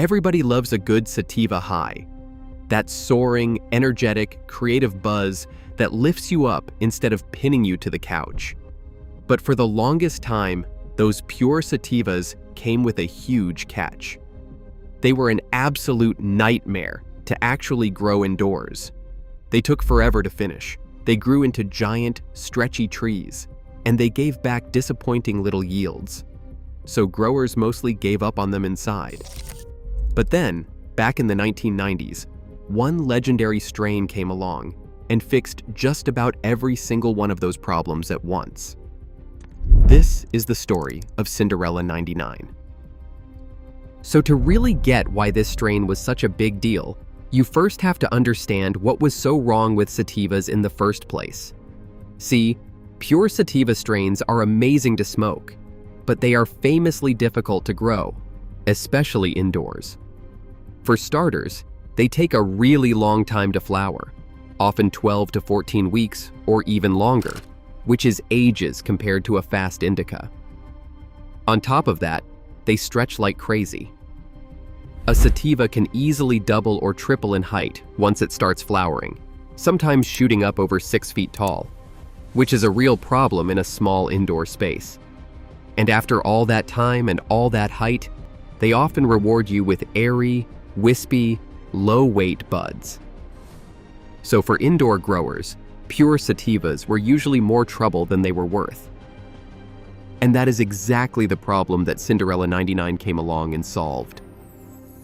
Everybody loves a good sativa high. That soaring, energetic, creative buzz that lifts you up instead of pinning you to the couch. But for the longest time, those pure sativas came with a huge catch. They were an absolute nightmare to actually grow indoors. They took forever to finish. They grew into giant, stretchy trees, and they gave back disappointing little yields. So growers mostly gave up on them inside. But then, back in the 1990s, one legendary strain came along and fixed just about every single one of those problems at once. This is the story of Cinderella 99. So to really get why this strain was such a big deal, you first have to understand what was so wrong with sativas in the first place. See, pure sativa strains are amazing to smoke, but they are famously difficult to grow, especially indoors. For starters, they take a really long time to flower, often 12 to 14 weeks or even longer, which is ages compared to a fast indica. On top of that, they stretch like crazy. A sativa can easily double or triple in height once it starts flowering, sometimes shooting up over 6 feet tall, which is a real problem in a small indoor space. And after all that time and all that height, they often reward you with airy, wispy, low-weight buds. So for indoor growers, pure sativas were usually more trouble than they were worth. And that is exactly the problem that Cinderella 99 came along and solved.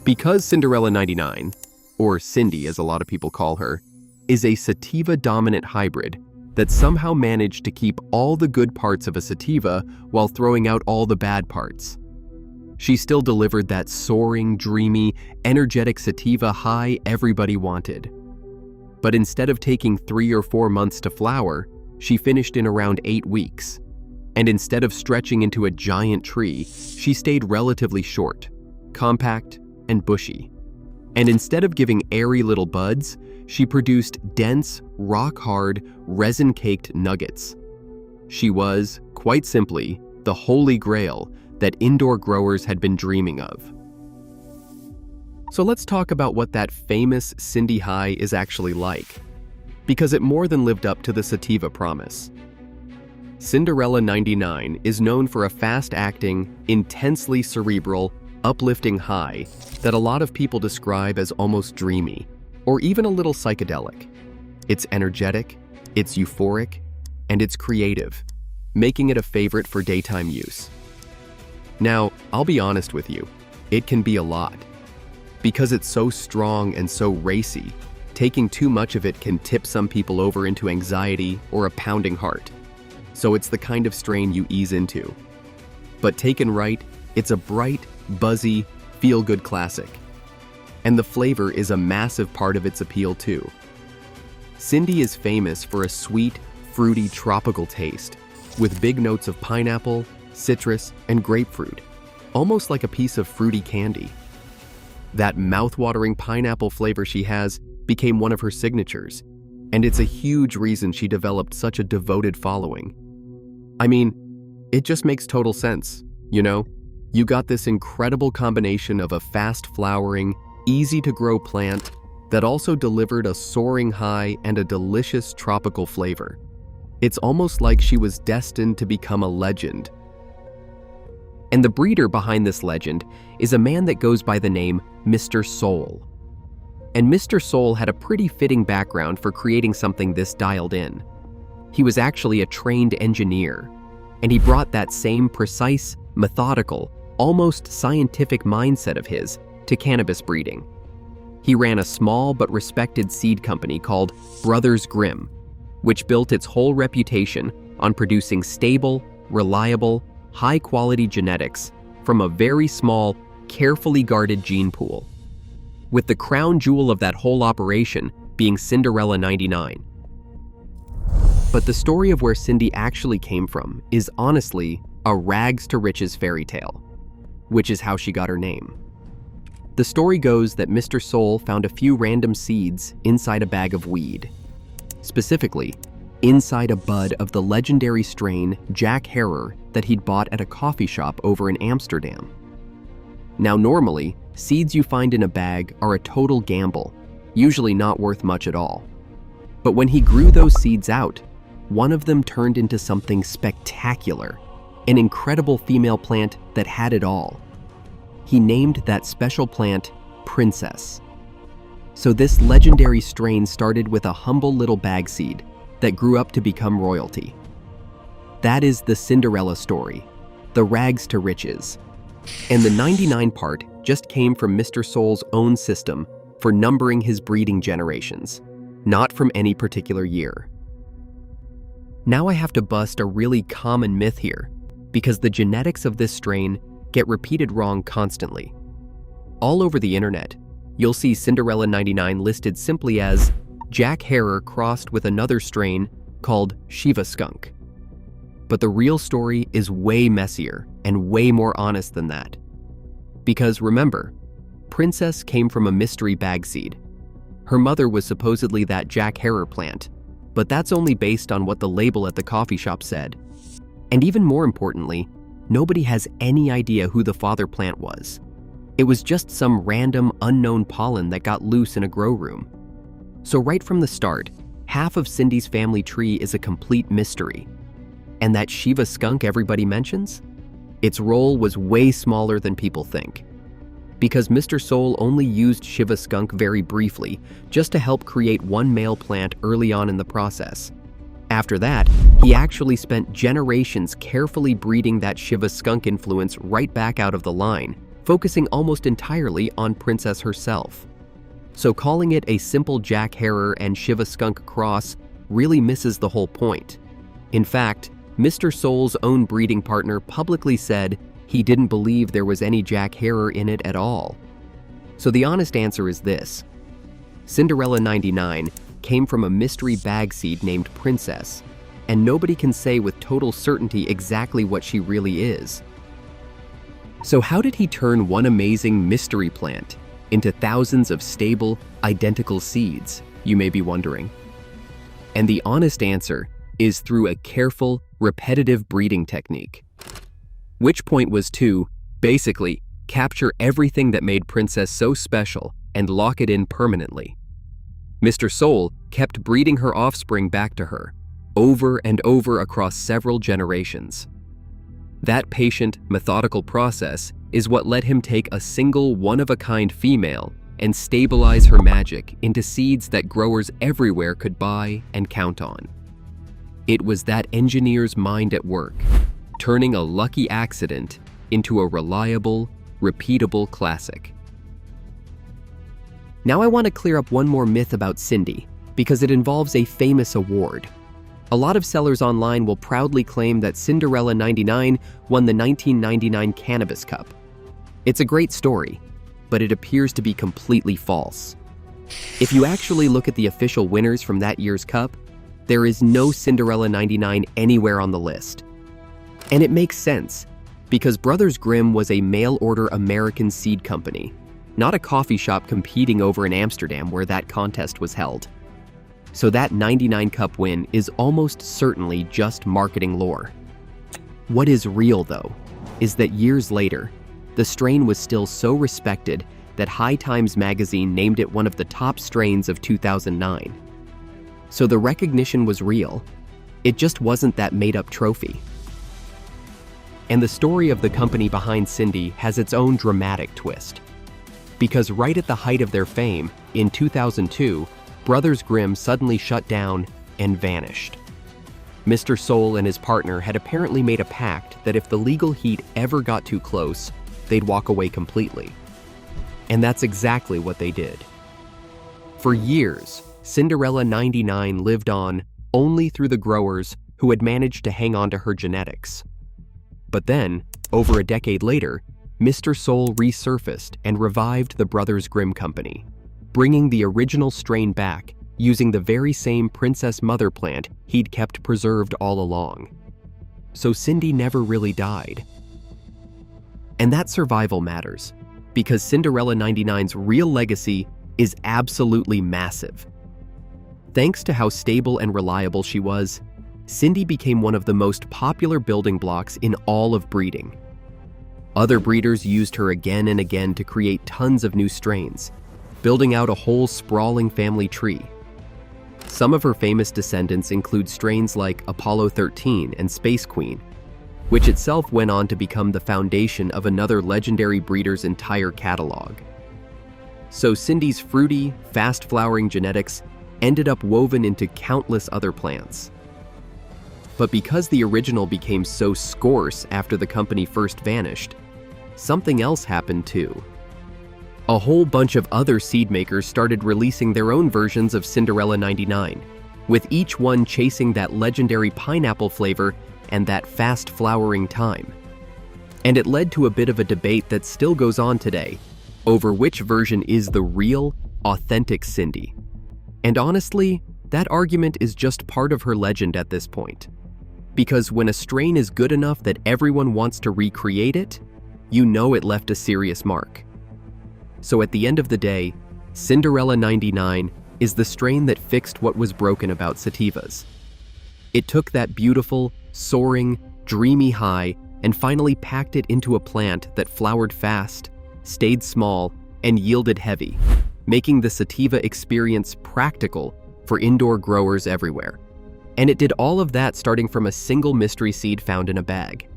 Because Cinderella 99, or Cindy as a lot of people call her, is a sativa-dominant hybrid that somehow managed to keep all the good parts of a sativa while throwing out all the bad parts. She still delivered that soaring, dreamy, energetic sativa high everybody wanted. But instead of taking 3 or 4 months to flower, she finished in around 8 weeks. And instead of stretching into a giant tree, she stayed relatively short, compact, and bushy. And instead of giving airy little buds, she produced dense, rock-hard, resin-caked nuggets. She was, quite simply, the holy grail that indoor growers had been dreaming of. So let's talk about what that famous Cindy High is actually like, because it more than lived up to the sativa promise. Cinderella 99 is known for a fast-acting, intensely cerebral, uplifting high that a lot of people describe as almost dreamy, or even a little psychedelic. It's energetic, it's euphoric, and it's creative, making it a favorite for daytime use. Now, I'll be honest with you, it can be a lot. Because it's so strong and so racy, taking too much of it can tip some people over into anxiety or a pounding heart. So it's the kind of strain you ease into. But taken right, it's a bright, buzzy, feel-good classic. And the flavor is a massive part of its appeal too. Cindy is famous for a sweet, fruity, tropical taste, with big notes of pineapple, citrus, and grapefruit, almost like a piece of fruity candy. That mouth-watering pineapple flavor she has became one of her signatures, and it's a huge reason she developed such a devoted following. I mean, it just makes total sense, you know? You got this incredible combination of a fast-flowering, easy-to-grow plant that also delivered a soaring high and a delicious tropical flavor. It's almost like she was destined to become a legend. And the breeder behind this legend is a man that goes by the name Mr. Soul. And Mr. Soul had a pretty fitting background for creating something this dialed in. He was actually a trained engineer, and he brought that same precise, methodical, almost scientific mindset of his to cannabis breeding. He ran a small but respected seed company called Brothers Grimm, which built its whole reputation on producing stable, reliable, high-quality genetics from a very small, carefully guarded gene pool, with the crown jewel of that whole operation being Cinderella 99. But the story of where Cindy actually came from is honestly a rags-to-riches fairy tale, which is how she got her name. The story goes that Mr. Soul found a few random seeds inside a bag of weed, specifically inside a bud of the legendary strain Jack Herer that he'd bought at a coffee shop over in Amsterdam. Now normally, seeds you find in a bag are a total gamble, usually not worth much at all. But when he grew those seeds out, one of them turned into something spectacular, an incredible female plant that had it all. He named that special plant Princess. So this legendary strain started with a humble little bag seed that grew up to become royalty. That is the Cinderella story, the rags to riches. And the 99 part just came from Mr. Soul's own system for numbering his breeding generations, not from any particular year. Now I have to bust a really common myth here, because the genetics of this strain get repeated wrong constantly. All over the internet, you'll see Cinderella 99 listed simply as Jack Herer crossed with another strain called Shiva skunk. But the real story is way messier and way more honest than that. Because remember, Princess came from a mystery bag seed. Her mother was supposedly that Jack Herer plant, but that's only based on what the label at the coffee shop said. And even more importantly, nobody has any idea who the father plant was. It was just some random unknown pollen that got loose in a grow room. So right from the start, half of Cindy's family tree is a complete mystery. And that Shiva skunk everybody mentions? Its role was way smaller than people think. Because Mr. Soul only used Shiva skunk very briefly, just to help create one male plant early on in the process. After that, he actually spent generations carefully breeding that Shiva skunk influence right back out of the line, focusing almost entirely on Princess herself. So calling it a simple Jack Herer and Shiva skunk cross really misses the whole point. In fact, Mr. Soul's own breeding partner publicly said he didn't believe there was any Jack Herer in it at all. So the honest answer is this. Cinderella 99 came from a mystery bag seed named Princess, and nobody can say with total certainty exactly what she really is. So how did he turn one amazing mystery plant into thousands of stable, identical seeds, you may be wondering? And the honest answer is through a careful, repetitive breeding technique. Which point was to, basically, capture everything that made Princess so special and lock it in permanently. Mr. Soul kept breeding her offspring back to her, over and over across several generations. That patient, methodical process is what let him take a single one-of-a-kind female and stabilize her magic into seeds that growers everywhere could buy and count on. It was that engineer's mind at work, turning a lucky accident into a reliable, repeatable classic. Now I want to clear up one more myth about Cindy, because it involves a famous award. A lot of sellers online will proudly claim that Cinderella 99 won the 1999 Cannabis Cup. It's a great story, but it appears to be completely false. If you actually look at the official winners from that year's cup, there is no Cinderella 99 anywhere on the list. And it makes sense, because Brothers Grimm was a mail-order American seed company, not a coffee shop competing over in Amsterdam where that contest was held. So that 99 Cup win is almost certainly just marketing lore. What is real, though, is that years later, the strain was still so respected that High Times magazine named it one of the top strains of 2009. So the recognition was real. It just wasn't that made-up trophy. And the story of the company behind Cindy has its own dramatic twist. Because right at the height of their fame, in 2002, Brothers Grimm suddenly shut down and vanished. Mr. Soul and his partner had apparently made a pact that if the legal heat ever got too close, they'd walk away completely. And that's exactly what they did. For years, Cinderella 99 lived on only through the growers who had managed to hang on to her genetics. But then, over a decade later, Mr. Soul resurfaced and revived the Brothers Grimm company, bringing the original strain back using the very same princess mother plant he'd kept preserved all along. So Cindy never really died. And that survival matters, because Cinderella 99's real legacy is absolutely massive. Thanks to how stable and reliable she was, Cindy became one of the most popular building blocks in all of breeding. Other breeders used her again and again to create tons of new strains, building out a whole sprawling family tree. Some of her famous descendants include strains like Apollo 13 and Space Queen, which itself went on to become the foundation of another legendary breeder's entire catalog. So Cindy's fruity, fast-flowering genetics ended up woven into countless other plants. But because the original became so scarce after the company first vanished, something else happened too. A whole bunch of other seed makers started releasing their own versions of Cinderella 99, with each one chasing that legendary pineapple flavor and that fast-flowering time. And it led to a bit of a debate that still goes on today over which version is the real, authentic Cindy. And honestly, that argument is just part of her legend at this point. Because when a strain is good enough that everyone wants to recreate it, you know it left a serious mark. So at the end of the day, Cinderella 99 is the strain that fixed what was broken about sativas. It took that beautiful, soaring, dreamy high and finally packed it into a plant that flowered fast, stayed small, and yielded heavy, making the sativa experience practical for indoor growers everywhere. And it did all of that starting from a single mystery seed found in a bag.